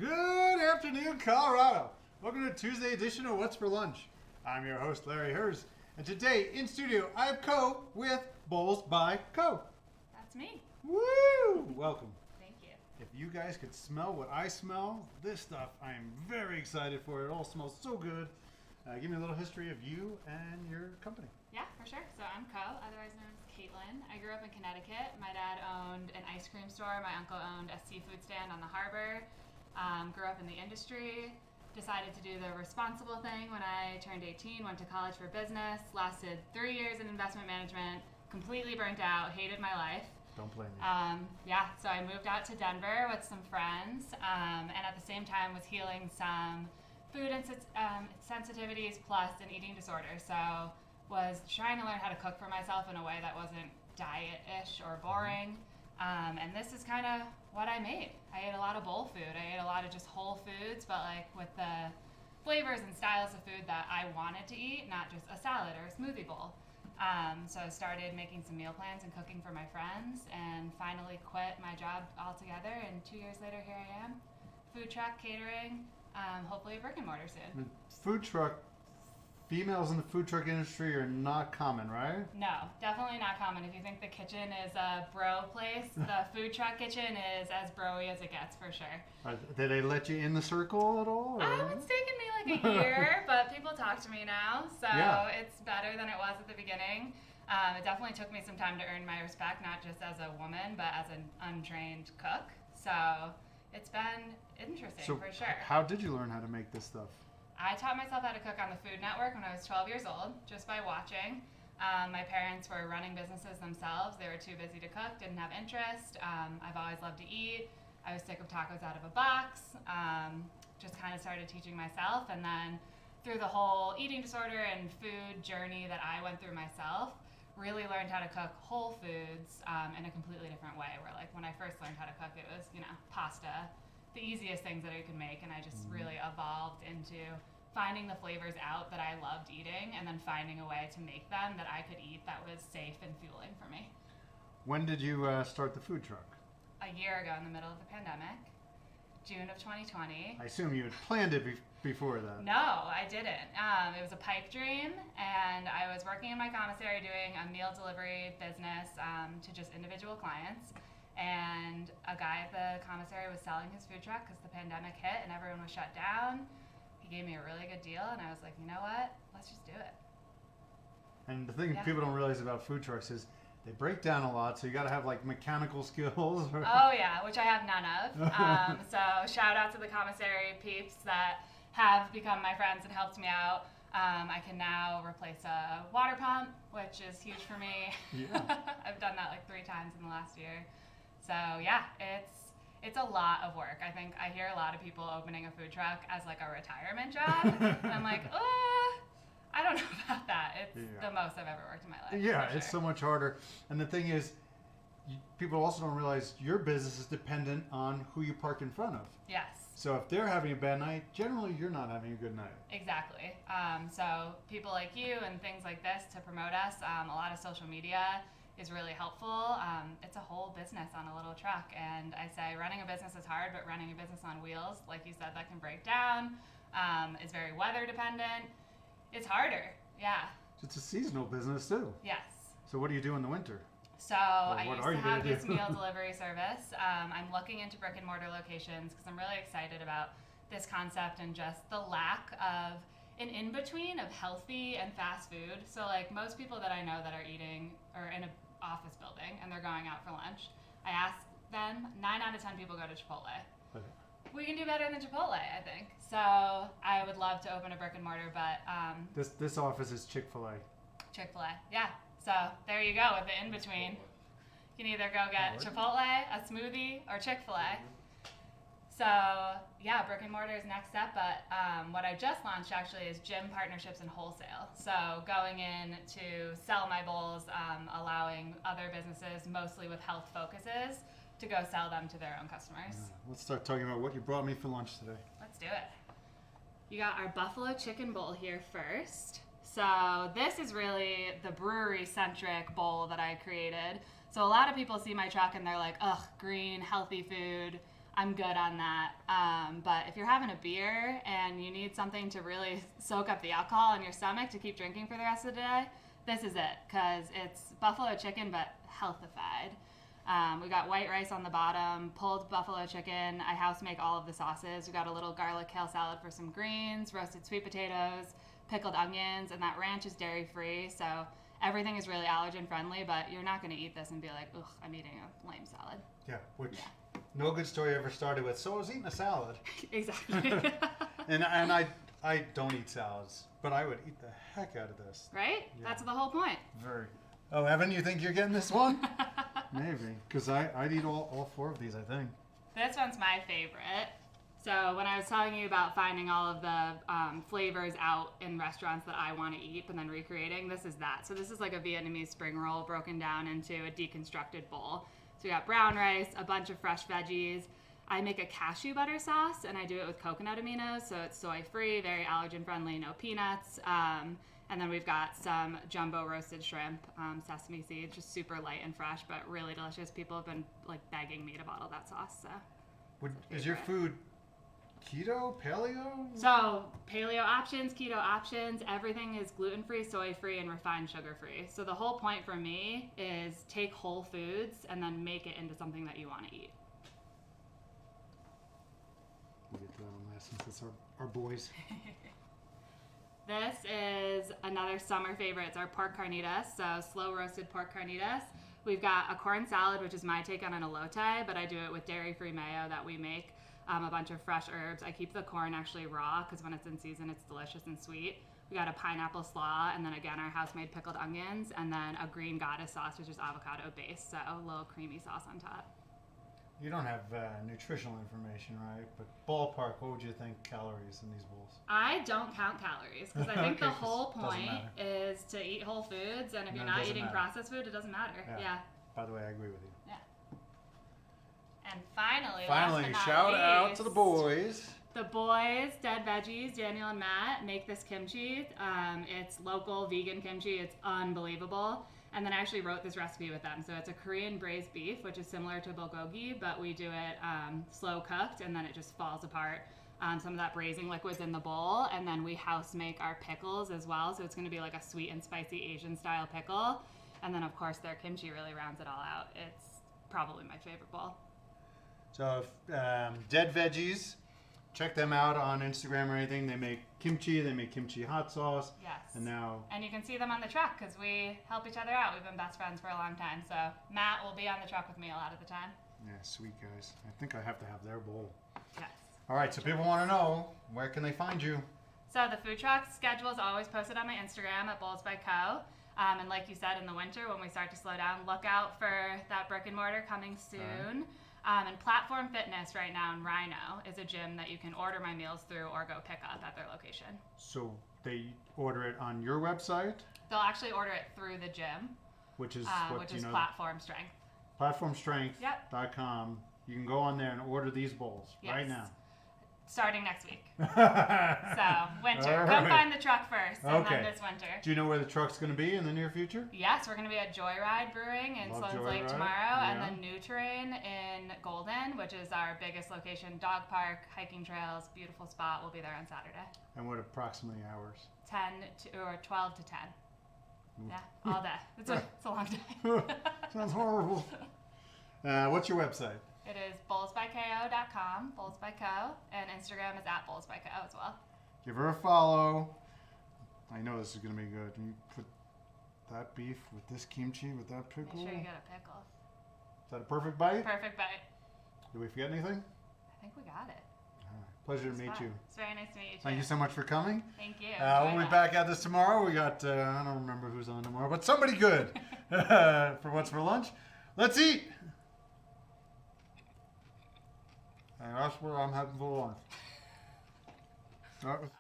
Good afternoon, Colorado. Welcome to Tuesday edition of What's for Lunch. I'm your host, Larry Hers, and today in studio I have Co with BowlsbyKO. That's me. Woo! Welcome. Thank you. If you guys could smell what I smell, this stuff I am very excited for. It all smells so good. Give me a little history of you and your company. Yeah, for sure. So I'm Co, otherwise known as Caitlin. I grew up in Connecticut. My dad owned an ice cream store. My uncle owned a seafood stand on the harbor. Grew up in the industry. Decided to do the responsible thing when I turned 18. Went to college for business. Lasted 3 years in investment management. Completely burnt out. Hated my life. Don't blame me. So I moved out to Denver with some friends, and at the same time was healing some food sensitivities plus an eating disorder. So was trying to learn how to cook for myself in a way that wasn't diet-ish or boring. And this is kind of what I made. I ate a lot of bowl food. I ate a lot of just whole foods, but like with the flavors and styles of food that I wanted to eat, not just a salad or a smoothie bowl. So I started making some meal plans and cooking for my friends, and finally quit my job altogether. And 2 years later, here I am, food truck, catering, hopefully a brick and mortar soon. Food truck, females in the food truck industry are not common, right? No, definitely not common. If you think the kitchen is a bro place, the food truck kitchen is as bro-y as it gets, for sure. Did they let you in the circle at all? It's taken me like a year, but people talk to me now, so It's better than it was at the beginning. It definitely took me some time to earn my respect, not just as a woman, but as an untrained cook. So it's been interesting, for sure. How did you learn how to make this stuff? I taught myself how to cook on the Food Network when I was 12 years old, just by watching. My parents were running businesses themselves. They were too busy to cook, didn't have interest. I've always loved to eat. I was sick of tacos out of a box. Just kind of started teaching myself. And then through the whole eating disorder and food journey that I went through myself, really learned how to cook whole foods in a completely different way. Where like when I first learned how to cook, it was, pasta, the easiest things that I could make, and I just really evolved into finding the flavors out that I loved eating, and then finding a way to make them that I could eat that was safe and fueling for me. When did you start the food truck? A year ago, in the middle of the pandemic, June of 2020. I assume you had planned it before that. No, I didn't. It was a pipe dream, and I was working in my commissary doing a meal delivery business to just individual clients. And a guy at the commissary was selling his food truck because the pandemic hit and everyone was shut down. He gave me a really good deal, and I was like, you know what? Let's just do it. And the thing people don't realize about food trucks is they break down a lot, so you got to have like mechanical skills. Oh yeah, which I have none of. So shout out to the commissary peeps that have become my friends and helped me out. I can now replace a water pump, which is huge for me. Yeah. I've done that like 3 times in the last year. So yeah, it's a lot of work. I think I hear a lot of people opening a food truck as like a retirement job. And I'm like, I don't know about that. It's the most I've ever worked in my life. Yeah, it's so much harder. And the thing is, people also don't realize your business is dependent on who you park in front of. Yes. So if they're having a bad night, generally you're not having a good night. Exactly. So people like you and things like this to promote us, a lot of social media is really helpful. It's a whole business on a little truck, and I say running a business is hard, but running a business on wheels, like you said, that can break down, is very weather dependent. It's harder, yeah. It's a seasonal business too. Yes. So what do you do in the winter? So I used to have this meal delivery service. I'm looking into brick and mortar locations because I'm really excited about this concept and just the lack of an in-between of healthy and fast food. So like most people that I know that are eating or in an office building and they're going out for lunch, I ask them, 9 out of 10 people go to Chipotle. Okay. We can do better than Chipotle, I think. So I would love to open a brick and mortar, but this office is Chick-fil-A. Chick-fil-A, yeah. So there you go with the in-between. You can either go get Chipotle, a smoothie, or Chick-fil-A. So yeah, brick and mortar is next step, but what I just launched actually is gym partnerships and wholesale. So going in to sell my bowls, allowing other businesses, mostly with health focuses, to go sell them to their own customers. Let's start talking about what you brought me for lunch today. Let's do it. You got our buffalo chicken bowl here first. So this is really the brewery-centric bowl that I created. So a lot of people see my truck and they're like, ugh, green, healthy food. I'm good on that. But if you're having a beer and you need something to really soak up the alcohol in your stomach to keep drinking for the rest of the day, this is it, because it's buffalo chicken but healthified. We got white rice on the bottom, pulled buffalo chicken. I house make all of the sauces. We got a little garlic kale salad for some greens, roasted sweet potatoes, pickled onions, and that ranch is dairy free. So everything is really allergen friendly, but you're not going to eat this and be like, ugh, I'm eating a lame salad. Yeah, no good story ever started with, so I was eating a salad. Exactly. and I don't eat salads, but I would eat the heck out of this. Right? Yeah. That's the whole point. Very. Oh, Evan, you think you're getting this one? Maybe, because I'd eat all 4 of these, I think. This one's my favorite. So when I was telling you about finding all of the flavors out in restaurants that I want to eat and then recreating, this is that. So this is like a Vietnamese spring roll broken down into a deconstructed bowl. So we got brown rice, a bunch of fresh veggies. I make a cashew butter sauce, and I do it with coconut aminos, so it's soy-free, very allergen-friendly, no peanuts. And then we've got some jumbo roasted shrimp, sesame seeds, just super light and fresh, but really delicious. People have been like begging me to bottle that sauce. So Is your food keto, paleo? So paleo options, keto options, everything is gluten-free, soy-free, and refined sugar-free. So the whole point for me is take whole foods and then make it into something that you want to eat. We'll get to that one last since it's our boys. This is another summer favorite. It's our pork carnitas, so slow roasted pork carnitas. We've got a corn salad, which is my take on an elote, but I do it with dairy-free mayo that we make. A bunch of fresh herbs. I keep the corn actually raw because when it's in season, it's delicious and sweet. We got a pineapple slaw, and then again, our house-made pickled onions, and then a green goddess sauce, which is avocado-based, so a little creamy sauce on top. You don't have nutritional information, right? But ballpark, what would you think calories in these bowls? I don't count calories because I think Okay, the whole 'cause it doesn't point matter. is to eat whole foods, and if No, you're it not doesn't eating matter. processed food, it doesn't matter. Yeah. By the way, I agree with you. And finally, Finally, last but not shout out to the least, boys. The boys, Dead Veggies, Daniel and Matt, make this kimchi. It's local vegan kimchi. It's unbelievable. And then I actually wrote this recipe with them. So it's a Korean braised beef, which is similar to bulgogi, but we do it slow cooked, and then it just falls apart. Some of that braising liquid's in the bowl, and then we house make our pickles as well. So it's going to be like a sweet and spicy Asian style pickle. And then, of course, their kimchi really rounds it all out. It's probably my favorite bowl. So, Dead Veggies, check them out on Instagram or anything. They make kimchi, they make kimchi hot sauce. Yes. And you can see them on the truck because we help each other out. We've been best friends for a long time. So Matt will be on the truck with me a lot of the time. Yeah, sweet guys. I think I have to have their bowl. Yes. All right, so people want to know, where can they find you? So the food truck schedule is always posted on my Instagram at BowlsbyKO. And like you said, in the winter, when we start to slow down, look out for that brick and mortar coming soon. And Platform Fitness right now in Rhino is a gym that you can order my meals through or go pick up at their location. So they order it on your website? They'll actually order it through the gym, Which is Platform Strength. Platformstrength.com. You can go on there and order these bowls right now. Starting next week. So, winter. Come find the truck first, and Okay. then this winter. Do you know where the truck's going to be in the near future? Yes, we're going to be at Joyride Brewing in Love Sloan's Lake Joyride, tomorrow, yeah. and then New Terrain in Golden, which is our biggest location. Dog park, hiking trails, beautiful spot. We'll be there on Saturday. And what approximately hours? 12 to 10. Yeah, all day. It's a long day. Sounds horrible. What's your website? It is BowlsbyKO.com, BowlsbyKO, and Instagram is at BowlsbyKO as well. Give her a follow. I know this is going to be good. You put that beef with this kimchi with that pickle. Make sure you get a pickle. Is that a perfect bite? Perfect bite. Did we forget anything? I think we got it. All right. Pleasure to meet you. It's very nice to meet you too. Thank you so much for coming. Thank you. We'll be back at this tomorrow. We got, I don't remember who's on tomorrow, but somebody good for What's for Lunch. Let's eat. And that's where I'm having for lunch.